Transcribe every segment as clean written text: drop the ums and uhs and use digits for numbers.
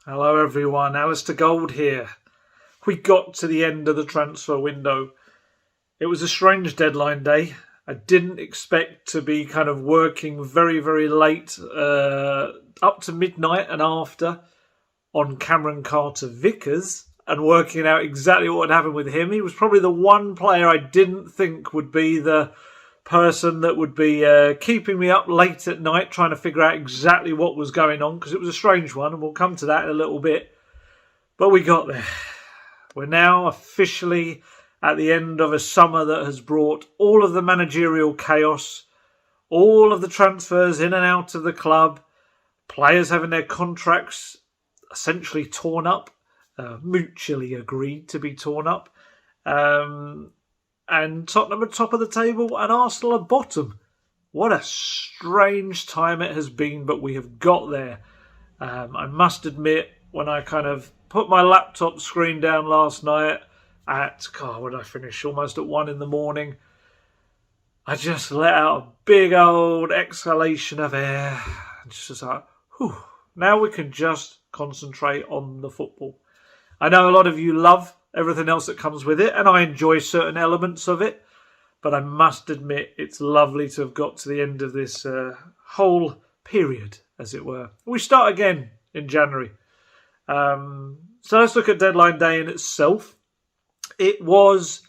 Hello everyone, Alistair Gold here. We got to the end of the transfer window. It was a strange deadline day. I didn't expect to be kind of working very, very late, up to midnight and after, on Cameron Carter-Vickers and working out exactly what would happen with him. He was probably the one player I didn't think would be the person that would be keeping me up late at night trying to figure out exactly what was going on, because it was a strange one, and we'll come to that in a little bit. But we got there. We're now officially at the end of a summer that has brought all of the managerial chaos, all of the transfers in and out of the club, players having their contracts essentially torn up, mutually agreed to be torn up, and Tottenham at top of the table and Arsenal at bottom. What a strange time it has been, but we have got there. I must admit, when I kind of put my laptop screen down last night at, when did I finish? Almost at 1 a.m. I just let out a big old exhalation of air. Just like, whew, now we can just concentrate on the football. I know a lot of you love everything else that comes with it, and I enjoy certain elements of it, but I must admit it's lovely to have got to the end of this whole period, as it were. We start again in January. So let's look at deadline day in itself. It was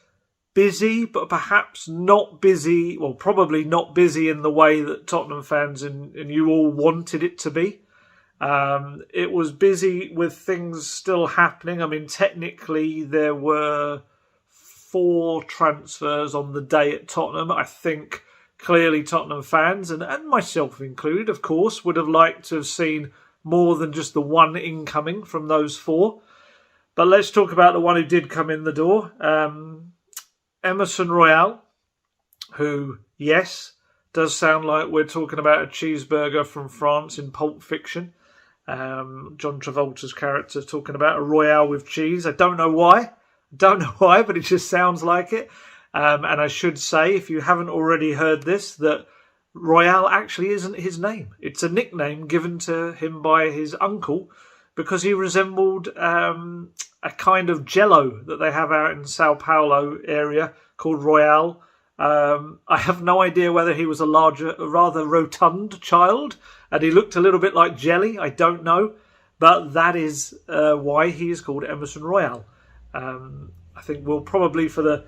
busy, but perhaps not busy, well, probably not busy in the way that Tottenham fans and you all wanted it to be. It was busy with things still happening. I mean, technically there were 4 transfers on the day at Tottenham. I think clearly Tottenham fans, and myself included, of course, would have liked to have seen more than just the one incoming from those 4. But let's talk about the one who did come in the door. Emerson Royal, who, yes, does sound like we're talking about a cheeseburger from France in Pulp Fiction. John Travolta's character talking about a Royale with cheese. I don't know why, but it just sounds like it. And I should say, if you haven't already heard this, that Royale actually isn't his name. It's a nickname given to him by his uncle because he resembled a kind of jello that they have out in Sao Paulo area called Royale. I have no idea whether he was a rather rotund child and he looked a little bit like jelly. I don't know. But that is why he is called Emerson Royal. I think we'll probably, for the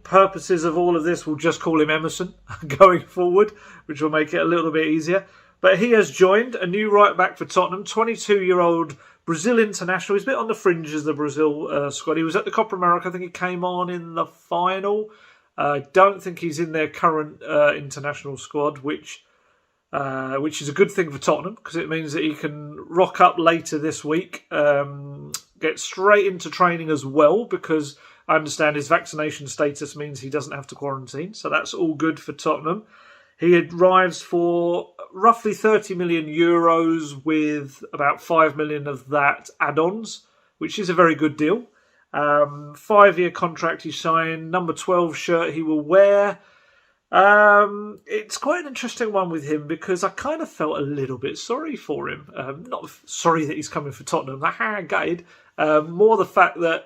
purposes of all of this, we'll just call him Emerson going forward, which will make it a little bit easier. But he has joined a new right-back for Tottenham, 22-year-old Brazil international. He's a bit on the fringes of the Brazil squad. He was at the Copa America. I think he came on in the final. I don't think he's in their current international squad, which is a good thing for Tottenham because it means that he can rock up later this week, get straight into training as well, because I understand his vaccination status means he doesn't have to quarantine. So that's all good for Tottenham. He arrives for roughly 30 million euros with about 5 million of that add-ons, which is a very good deal. 5-year contract he signed, number 12 shirt he will wear. It's quite an interesting one with him because I kind of felt a little bit sorry for him. Not sorry that he's coming for Tottenham, gutted. More the fact that,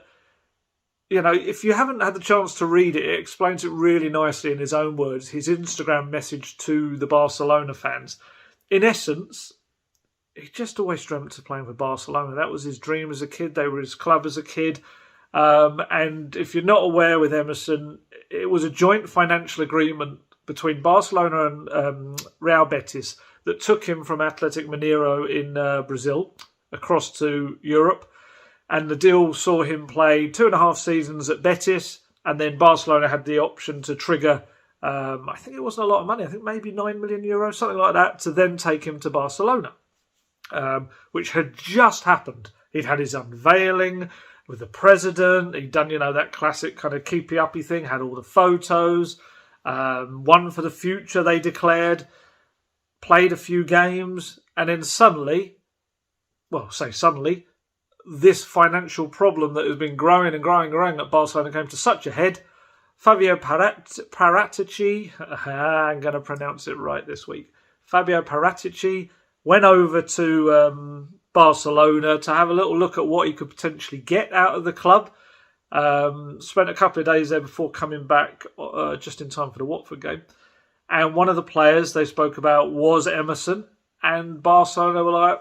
you know, if you haven't had the chance to read it, it explains it really nicely in his own words. His Instagram message to the Barcelona fans. In essence, he just always dreamt of playing for Barcelona. That was his dream as a kid. They were his club as a kid. And if you're not aware with Emerson, it was a joint financial agreement between Barcelona and Real Betis that took him from Athletic Mineiro in Brazil across to Europe. And the deal saw him play 2.5 seasons at Betis, and then Barcelona had the option to trigger, I think it wasn't a lot of money, I think maybe 9 million euros, something like that, to then take him to Barcelona, which had just happened. He'd had his unveiling with the president. He'd done, you know, that classic kind of keepy-uppy thing, had all the photos, one for the future, they declared, played a few games, and then suddenly, this financial problem that has been growing and growing and growing at Barcelona came to such a head. Fabio Paratici, I'm going to pronounce it right this week. Fabio Paratici went over to Barcelona to have a little look at what he could potentially get out of the club. Spent a couple of days there before coming back just in time for the Watford game. And one of the players they spoke about was Emerson. And Barcelona were like,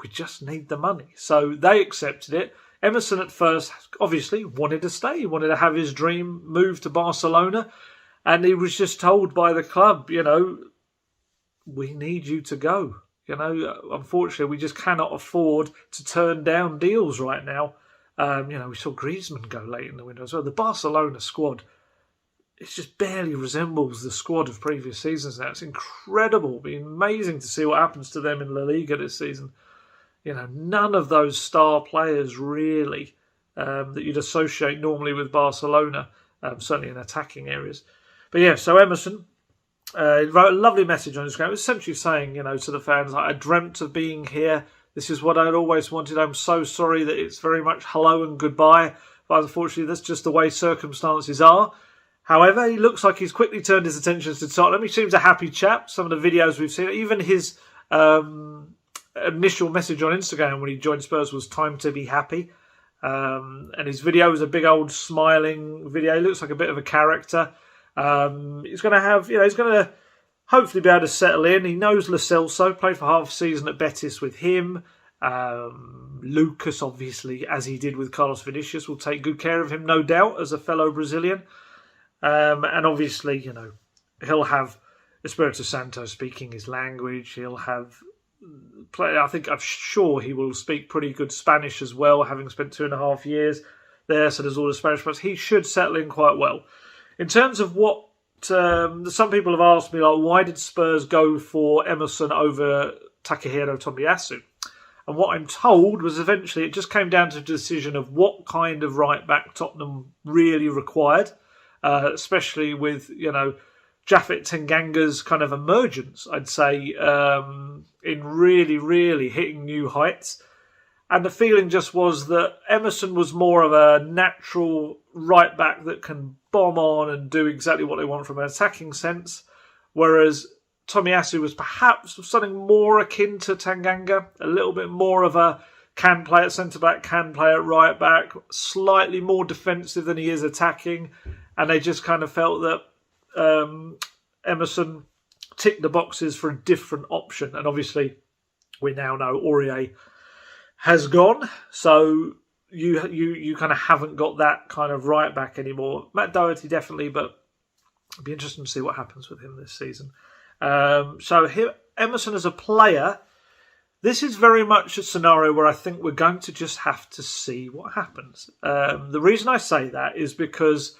we just need the money. So they accepted it. Emerson at first obviously wanted to stay. He wanted to have his dream move to Barcelona. And he was just told by the club, we need you to go. Unfortunately, we just cannot afford to turn down deals right now. We saw Griezmann go late in the window as well. The Barcelona squad, it just barely resembles the squad of previous seasons now. It's incredible. It'll be amazing to see what happens to them in La Liga this season. None of those star players really that you'd associate normally with Barcelona, certainly in attacking areas. But yeah, so Emerson wrote a lovely message on Instagram, essentially saying, to the fans, I dreamt of being here. This is what I'd always wanted. I'm so sorry that it's very much hello and goodbye. But unfortunately, that's just the way circumstances are. However, he looks like he's quickly turned his attentions to Tottenham. He seems a happy chap. Some of the videos we've seen, even his initial message on Instagram when he joined Spurs was time to be happy. And his video was a big old smiling video. He looks like a bit of a character. He's going to have, he's going to hopefully be able to settle in. He knows Lo Celso, played for half a season at Betis with him. Lucas, obviously, as he did with Carlos Vinicius, will take good care of him, no doubt, as a fellow Brazilian. And obviously, he'll have Espirito Santo speaking his language. He'll have I'm sure he will speak pretty good Spanish as well, having spent 2.5 years there. So there's all the Spanish parts. He should settle in quite well. In terms of what some people have asked me, like, why did Spurs go for Emerson over Takehiro Tomiyasu? And what I'm told was eventually it just came down to the decision of what kind of right back Tottenham really required, especially with Japhet Tenganga's kind of emergence, I'd say, in really, really hitting new heights. And the feeling just was that Emerson was more of a natural right back that can bomb on and do exactly what they want from an attacking sense, whereas Tomiyasu was perhaps something more akin to Tanganga, a little bit more of a can play at centre-back, can play at right-back, slightly more defensive than he is attacking, and they just kind of felt that Emerson ticked the boxes for a different option. And obviously, we now know Aurier has gone, so you kind of haven't got that kind of right back anymore. Matt Doherty definitely, but it'll be interesting to see what happens with him this season. So here, Emerson as a player, this is very much a scenario where I think we're going to just have to see what happens. The reason I say that is because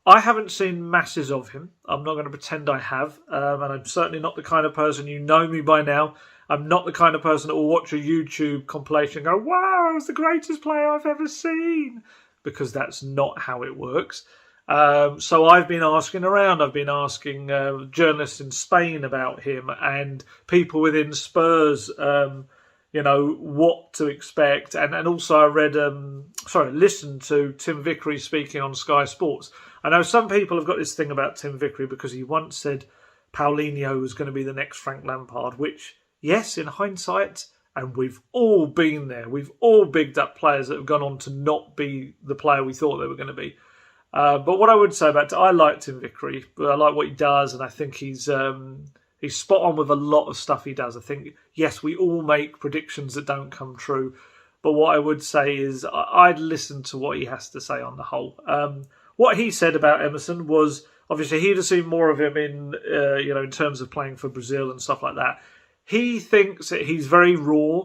I haven't seen masses of him. I'm not going to pretend I have, and I'm certainly not the kind of person, you know me by now, I'm not the kind of person that will watch a YouTube compilation and go, wow, it's the greatest player I've ever seen, because that's not how it works. So I've been asking around. I've been asking journalists in Spain about him and people within Spurs, what to expect. And also I listened to Tim Vickery speaking on Sky Sports. I know some people have got this thing about Tim Vickery because he once said Paulinho was going to be the next Frank Lampard, which, yes, in hindsight, and we've all been there, we've all bigged up players that have gone on to not be the player we thought they were going to be. But what I would say about it, I like Tim Vickery, but I like what he does, and I think he's spot on with a lot of stuff he does. I think, yes, we all make predictions that don't come true, but what I would say is I'd listen to what he has to say on the whole. What he said about Emerson was, obviously, he'd have seen more of him in terms of playing for Brazil and stuff like that. He thinks that he's very raw,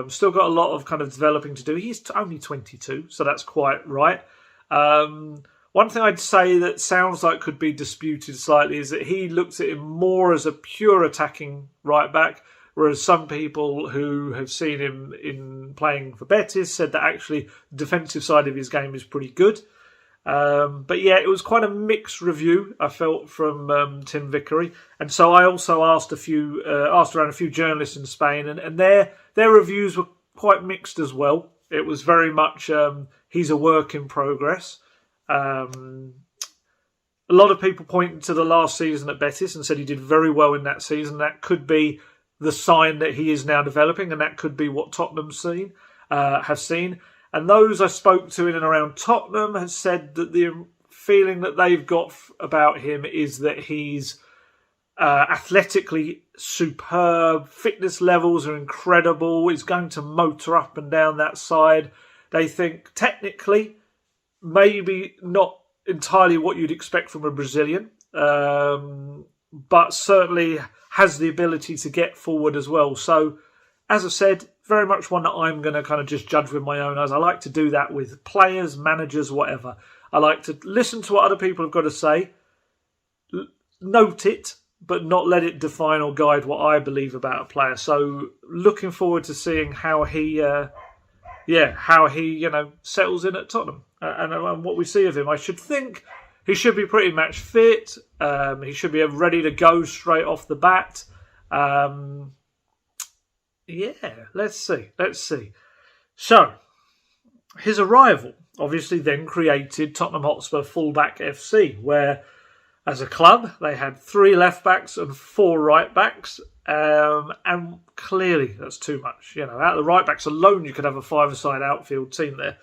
still got a lot of kind of developing to do. He's only 22, so that's quite right. One thing I'd say that sounds like could be disputed slightly is that he looks at him more as a pure attacking right back, whereas some people who have seen him in playing for Betis said that actually the defensive side of his game is pretty good. But yeah, it was quite a mixed review, I felt, from Tim Vickery, and so I also asked around a few journalists in Spain, and their reviews were quite mixed as well. It was very much he's a work in progress. A lot of people pointed to the last season at Betis and said he did very well in that season. That could be the sign that he is now developing, and that could be what Tottenham have seen. And those I spoke to in and around Tottenham have said that the feeling that they've got about him is that he's athletically superb, fitness levels are incredible, he's going to motor up and down that side. They think technically, maybe not entirely what you'd expect from a Brazilian, but certainly has the ability to get forward as well. So, as I said, very much one that I'm going to kind of just judge with my own eyes. I like to do that with players, managers, whatever. I like to listen to what other people have got to say, note it, but not let it define or guide what I believe about a player. So, looking forward to seeing how he settles in at Tottenham and what we see of him. I should think he should be pretty match fit. He should be ready to go straight off the bat. Let's see. So, his arrival obviously then created Tottenham Hotspur Fullback FC, where as a club they had 3 left backs and 4 right backs, and clearly that's too much. Out of the right backs alone you could have a 5-a-side outfield team there.